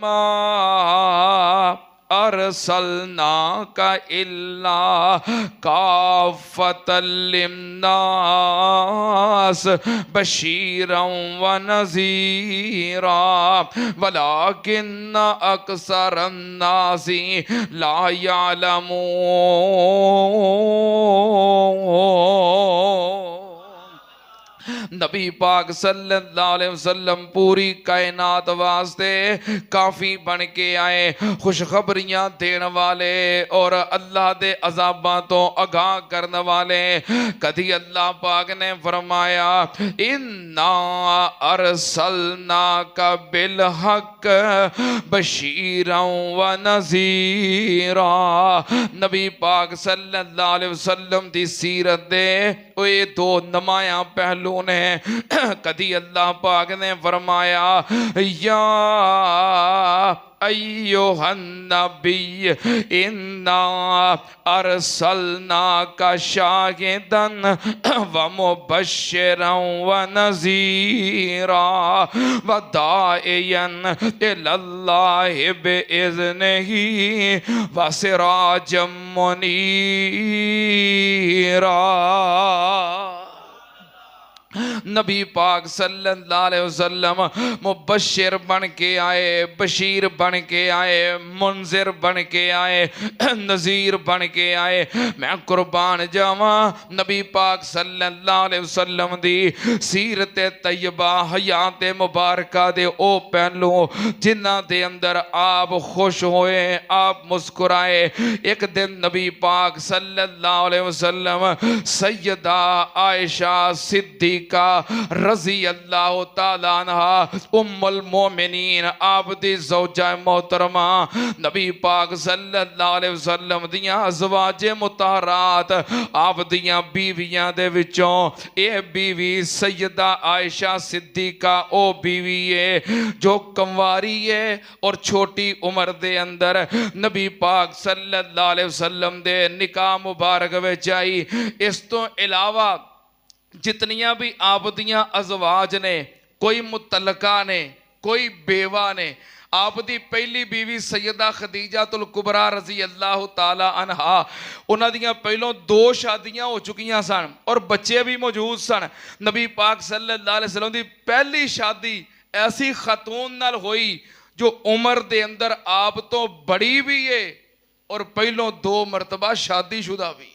وما ارسلناک الا کافۃ للناس بشیرا ونذیرا ولکن اکثر الناس لا یعلمون۔ نبی پاک صلی اللہ علیہ وسلم پوری کائنات واسطے کافی بن کے آئے، خوشخبریاں دین والے اور اللہ دے عذاباں تو آگاہ کرنے والے۔ کدی اللہ پاک نے فرمایا اِنَّا أَرْسَلْنَاكَ بِالْحَقِّ بَشِيرًا وَنَذِيرًا۔ نبی پاک صلی اللہ علیہ وسلم دی سیرت دے یہ دو نمایاں پہلو نے۔ کدی اللہ پاک نے فرمایا یا ایھا النبی انا ارسلناک شاہدا ومبشرا ونذیرا وداعیا الی اللہ باذنہ وسراجا منیرا۔ نبی پاک صلی اللہ علیہ وسلم مبشر بن کے آئے، بشیر بن کے آئے، منذر بن کے آئے، نذیر بن کے آئے۔ میں قربان جاواں نبی پاک صلی اللہ علیہ وسلم دی سیرت طیبہ حیات مبارکہ دے او پہلو جنہ دے اندر آپ خوش ہوئے، آپ مسکرائے۔ ایک دن نبی پاک صلی اللہ علیہ وسلم سیدہ عائشہ صدیقہ رضی اللہ تعالیٰ عنہ ام المومنین آپ دی زوجہ محترمہ نبی پاک صلی اللہ علیہ وسلم دیاں ازواج مطہرات آپ دیاں بیویاں دے وچوں اے بیوی سیدہ عائشہ صدیقہ او بیوی ہے جو کنواری ہے اور چھوٹی عمر دے اندر نبی پاک صلی اللہ علیہ وسلم دے نکاح مبارک وچ آئی۔ اس تو علاوہ جتنیاں بھی آپ دیاں ازواج نے، کوئی متعلقہ نے، کوئی بیوہ نے، آپ دی پہلی بیوی سیدہ خدیجہ الکبریٰ رضی اللہ تعالی عنہ انہاں دیاں پہلوں 2 شادیاں ہو چکیاں سن اور بچے بھی موجود سن۔ نبی پاک صلی اللہ علیہ وسلم دی پہلی شادی ایسی خاتون نال ہوئی جو عمر دے اندر آپ تو بڑی بھی ہے اور پہلوں 2 مرتبہ شادی شدہ بھی۔